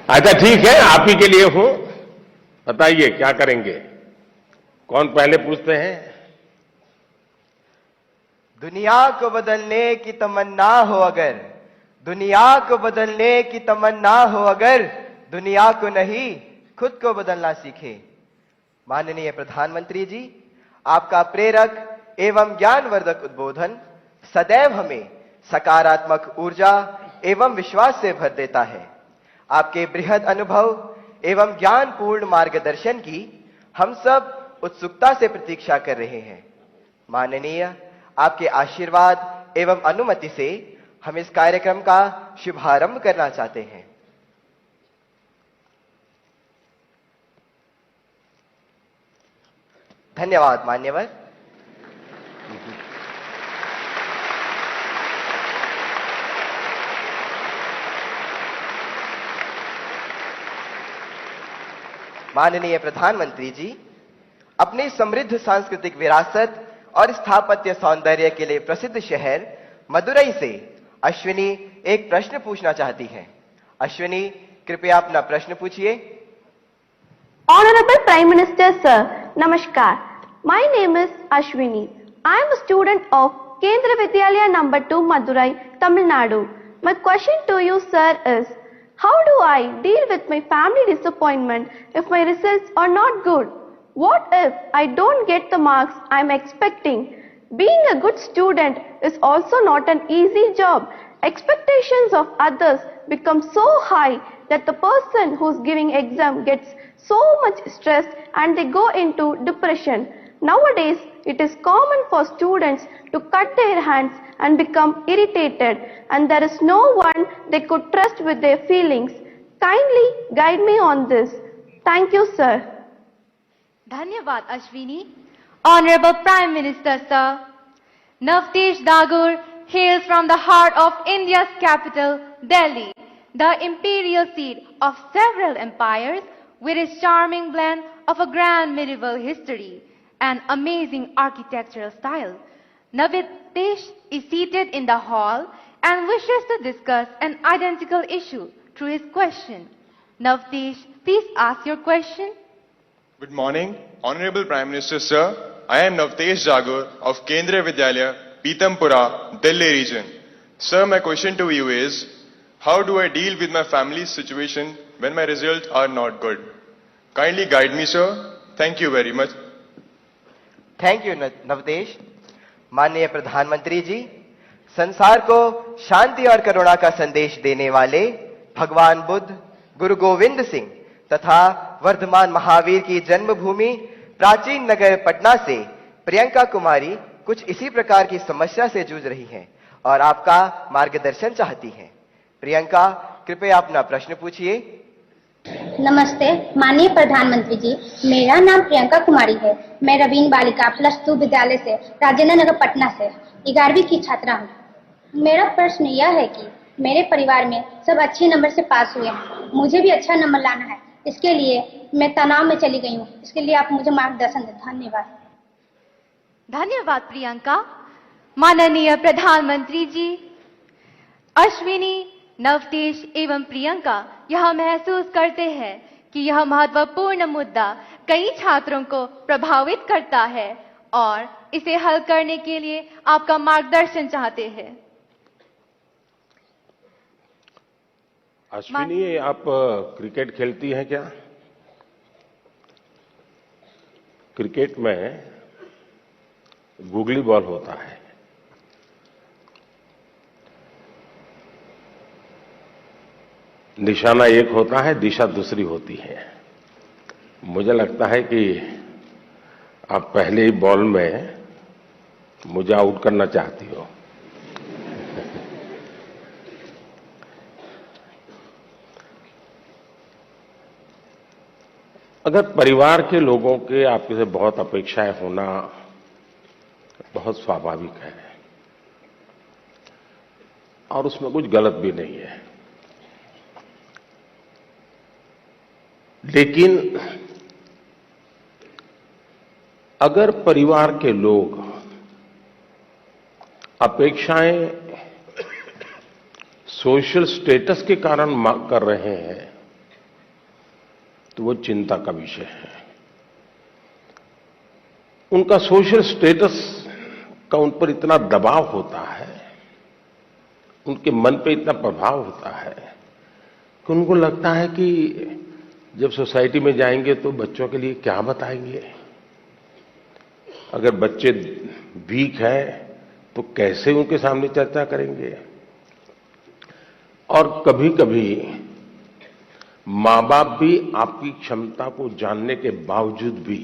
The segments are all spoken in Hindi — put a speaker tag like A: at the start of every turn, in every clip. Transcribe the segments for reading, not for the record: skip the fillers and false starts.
A: अच्छा ठीक है, आप ही के लिए हूं। बताइए क्या करेंगे? कौन पहले पूछते हैं?
B: दुनिया को बदलने की तमन्ना हो अगर, दुनिया को बदलने की तमन्ना हो अगर, दुनिया को नहीं खुद को बदलना सीखे। माननीय प्रधानमंत्री जी, आपका प्रेरक एवं ज्ञानवर्धक उद्बोधन सदैव हमें सकारात्मक ऊर्जा एवं विश्वास से भर देता है। आपके बृहद अनुभव एवं ज्ञानपूर्ण मार्गदर्शन की हम सब उत्सुकता से प्रतीक्षा कर रहे हैं। माननीय, आपके आशीर्वाद एवं अनुमति से हम इस कार्यक्रम का शुभारंभ करना चाहते हैं। धन्यवाद मान्यवर। माननीय प्रधानमंत्री जी, अपनी समृद्ध सांस्कृतिक विरासत और स्थापत्य सौंदर्य के लिए प्रसिद्ध शहर मदुरई से अश्विनी एक प्रश्न पूछना चाहती हैं। अश्विनी, कृपया अपना प्रश्न पूछिए।
C: Honorable Prime Minister Sir, Namaskar. My name is Ashwini. I am a student of Kendra Vidyalaya number 2 Madurai, Tamil Nadu. My question to you sir is, how do I deal with my family disappointment if my results are not good? What if I don't get the marks I am expecting? Being a good student is also not an easy job. Expectations of others become so high that the person who's giving exam gets so much stressed and they go into depression. Nowadays, it is common for students to cut their hands and become irritated, and there is no one they could trust with their feelings. Kindly guide me on this. Thank you, sir.
D: Dhanyavad Ashwini. Honorable Prime Minister Sir, Navtesh Dagur hails from the heart of India's capital, Delhi, the imperial seat of several empires, with its charming blend of a grand medieval history and amazing architectural style. Navtesh is seated in the hall and wishes to discuss an identical issue through his question. Navtesh, please ask your question.
E: Good morning, Honorable Prime Minister Sir. I am Navtesh Jagur of Kendra Vidyalaya, Pitampura, Delhi region. Sir, my question to you is, how do I deal with my family's situation when my results are not good? Kindly guide me, sir. Thank you very much.
B: Thank you Navdesh. माननीय प्रधानमंत्री जी, संसार को शांति और करुणा का संदेश देने वाले भगवान बुद्ध, गुरु गोविंद सिंह तथा वर्धमान महावीर की जन्मभूमि प्राचीन नगर पटना से प्रियंका कुमारी कुछ इसी प्रकार की समस्या से जूझ रही हैं और आपका मार्गदर्शन चाहती हैं। प्रियंका, कृपया अपना प्रश्न पूछिए।
F: नमस्ते माननीय प्रधानमंत्री जी, मेरा नाम प्रियंका कुमारी है। मैं रवीन बालिका +2 विद्यालय से राजेंद्र नगर पटना से 11वीं की छात्रा हूँ। मेरा प्रश्न यह है कि मेरे परिवार में सब अच्छे नंबर से पास हुए हैं, मुझे भी अच्छा नंबर लाना है। इसके लिए मैं तनाव में चली गई हूँ, इसके लिए आप मुझे मार्गदर्शन दें। धन्यवाद।
D: धन्यवाद प्रियंका। माननीय प्रधानमंत्री जी, अश्विनी, नवतेश एवं प्रियंका यह महसूस करते हैं कि यह महत्वपूर्ण मुद्दा कई छात्रों को प्रभावित करता है और इसे हल करने के लिए आपका मार्गदर्शन चाहते हैं।
A: अश्विनी, आप क्रिकेट खेलती हैं क्या? क्रिकेट में गूगली बॉल होता है, निशाना एक होता है, दिशा दूसरी होती है। मुझे लगता है कि आप पहले ही बॉल में मुझे आउट करना चाहती हो। अगर परिवार के लोगों के आपसे से बहुत अपेक्षाएं होना बहुत स्वाभाविक है और उसमें कुछ गलत भी नहीं है, लेकिन अगर परिवार के लोग अपेक्षाएं सोशल स्टेटस के कारण कर रहे हैं तो वो चिंता का विषय है। उनका सोशल स्टेटस का उन पर इतना दबाव होता है, उनके मन पे इतना प्रभाव होता है कि उनको लगता है कि जब सोसाइटी में जाएंगे तो बच्चों के लिए क्या बताएंगे, अगर बच्चे वीक हैं तो कैसे उनके सामने चर्चा करेंगे। और कभी कभी मां बाप भी आपकी क्षमता को जानने के बावजूद भी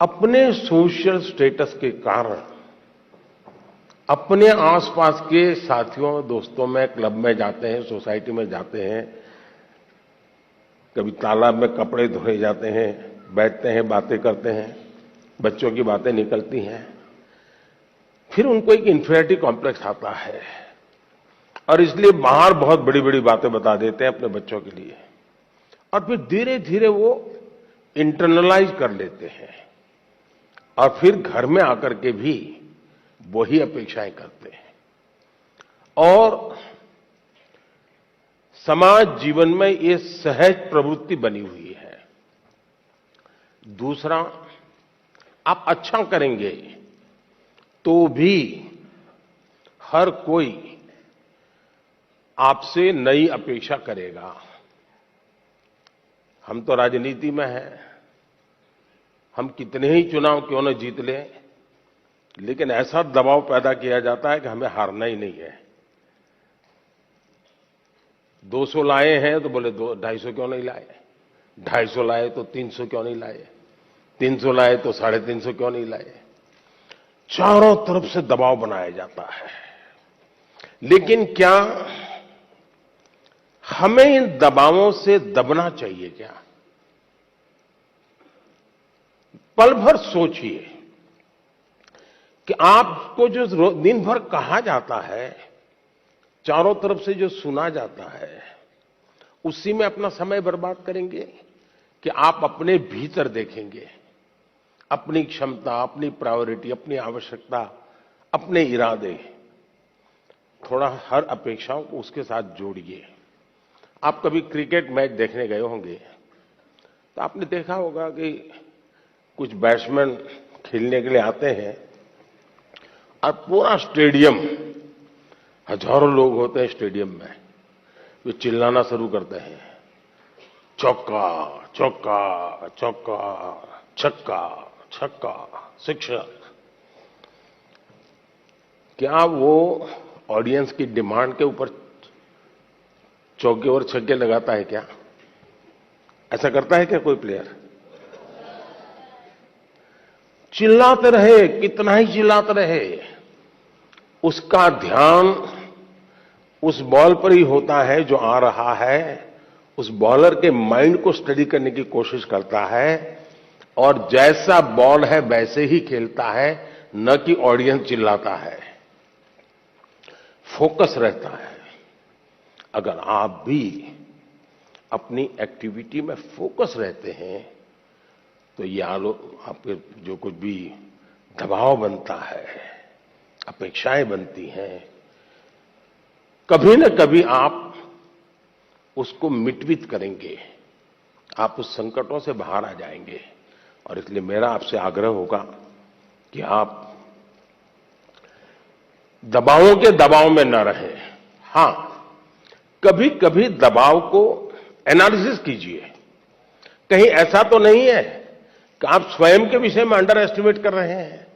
A: अपने सोशल स्टेटस के कारण अपने आसपास के साथियों दोस्तों में क्लब में जाते हैं, सोसाइटी में जाते हैं, कभी तालाब में कपड़े धोए जाते हैं, बैठते हैं, बातें करते हैं, बच्चों की बातें निकलती हैं, फिर उनको एक इंफीरियरिटी कॉम्प्लेक्स आता है और इसलिए बाहर बहुत बड़ी बड़ी बातें बता देते हैं अपने बच्चों के लिए और फिर धीरे धीरे वो इंटरनलाइज कर लेते हैं और फिर घर में आकर के भी वही अपेक्षाएं करते हैं और समाज जीवन में ये सहज प्रवृत्ति बनी हुई है। दूसरा, आप अच्छा करेंगे तो भी हर कोई आपसे नई अपेक्षा करेगा। हम तो राजनीति में हैं, हम कितने ही चुनाव क्यों न जीत लें, लेकिन ऐसा दबाव पैदा किया जाता है कि हमें हारना ही नहीं है। 200 लाए हैं तो बोले 250 क्यों नहीं लाए, 250 लाए तो 300 क्यों नहीं लाए, 300 लाए तो 350 क्यों नहीं लाए। चारों तरफ से दबाव बनाया जाता है। लेकिन क्या हमें इन दबावों से दबना चाहिए क्या? पल भर सोचिए कि आपको जो दिन भर कहा जाता है, चारों तरफ से जो सुना जाता है, उसी में अपना समय बर्बाद करेंगे कि आप अपने भीतर देखेंगे अपनी क्षमता, अपनी प्रायोरिटी, अपनी आवश्यकता, अपने इरादे, थोड़ा हर अपेक्षाओं को उसके साथ जोड़िए। आप कभी क्रिकेट मैच देखने गए होंगे तो आपने देखा होगा कि कुछ बैट्समैन खेलने के लिए आते हैं और पूरा स्टेडियम, हजारों लोग होते हैं स्टेडियम में, वे चिल्लाना शुरू करते हैं, चौका चौका चौका, छक्का छक्का, शिक्षक। क्या वो ऑडियंस की डिमांड के ऊपर चौके और छक्के लगाता है क्या? ऐसा करता है क्या कोई प्लेयर? चिल्लाते रहे, कितना ही चिल्लाते रहे, उसका ध्यान उस बॉल पर ही होता है जो आ रहा है, उस बॉलर के माइंड को स्टडी करने की कोशिश करता है और जैसा बॉल है वैसे ही खेलता है, न कि ऑडियंस चिल्लाता है। फोकस रहता है। अगर आप भी अपनी एक्टिविटी में फोकस रहते हैं तो ये आपके जो कुछ भी दबाव बनता है, अपेक्षाएं बनती हैं, कभी न कभी आप उसको मिटवित करेंगे, आप उस संकटों से बाहर आ जाएंगे। और इसलिए मेरा आपसे आग्रह होगा कि आप दबावों के दबाव में न रहें। हां, कभी कभी दबाव को एनालिसिस कीजिए। कहीं ऐसा तो नहीं है कि आप स्वयं के विषय में अंडर एस्टिमेट कर रहे हैं।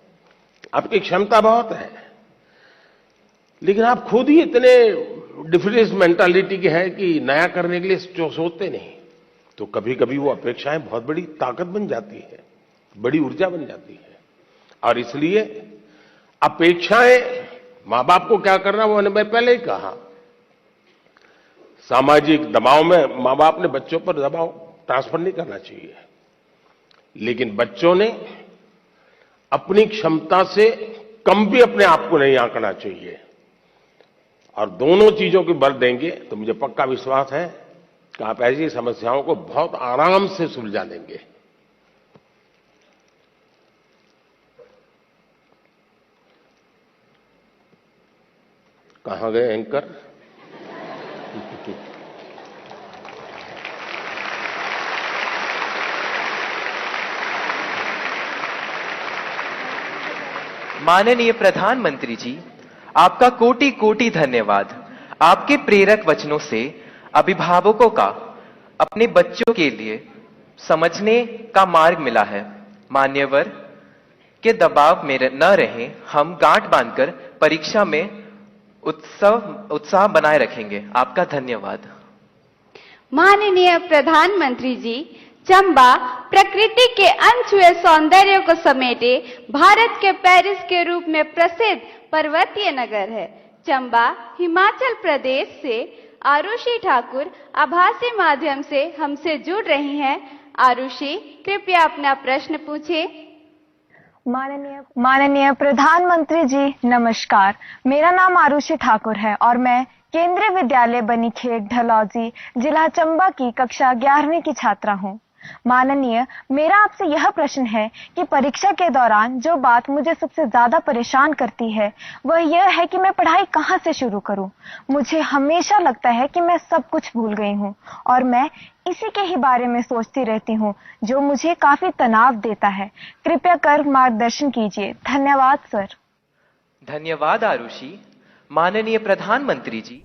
A: आपकी क्षमता बहुत है, लेकिन आप खुद ही इतने डिफरेंस मेंटालिटी के हैं कि नया करने के लिए सोचते नहीं। तो कभी कभी वो अपेक्षाएं बहुत बड़ी ताकत बन जाती है, बड़ी ऊर्जा बन जाती है। और इसलिए अपेक्षाएं, मां बाप को क्या करना वो मैं पहले ही कहा, सामाजिक दबाव में मां बाप ने बच्चों पर दबाव ट्रांसफर नहीं करना चाहिए, लेकिन बच्चों ने अपनी क्षमता से कम भी अपने आप को नहीं आंकना चाहिए। और दोनों चीजों की बल देंगे तो मुझे पक्का विश्वास है कि आप ऐसी समस्याओं को बहुत आराम से सुलझा लेंगे। कहां गए एंकर?
B: माननीय प्रधानमंत्री जी, आपका कोटि कोटि धन्यवाद। आपके प्रेरक वचनों से अभिभावकों का अपने बच्चों के लिए समझने का मार्ग मिला है। मान्यवर के दबाव में न रहें, हम गांठ बांधकर परीक्षा में उत्साह बनाए रखेंगे। आपका धन्यवाद।
G: माननीय प्रधानमंत्री जी, चंबा प्रकृति के अनछुए सौंदर्य को समेटे भारत के पेरिस के रूप में प्रसिद्ध पर्वतीय नगर है। चंबा हिमाचल प्रदेश से आरुषि ठाकुर आभासी माध्यम से हमसे जुड़ रही हैं। आरुषि, कृपया अपना प्रश्न पूछें।
H: माननीय प्रधानमंत्री जी नमस्कार। मेरा नाम आरुषि ठाकुर है और मैं केंद्रीय विद्यालय बनीखेत ढलौजी जिला चंबा की कक्षा 11वीं की छात्रा हूँ। माननीय, मेरा आपसे यह प्रश्न है कि परीक्षा के दौरान जो बात मुझे सबसे ज्यादा परेशान करती है वह यह है कि मैं पढ़ाई कहाँ से शुरू करूँ। मुझे हमेशा लगता है कि मैं सब कुछ भूल गई हूँ और मैं इसी के ही बारे में सोचती रहती हूँ, जो मुझे काफी तनाव देता है। कृपया कर मार्गदर्शन कीजिए। धन्यवाद सर।
B: धन्यवाद आरुषि। माननीय प्रधानमंत्री जी,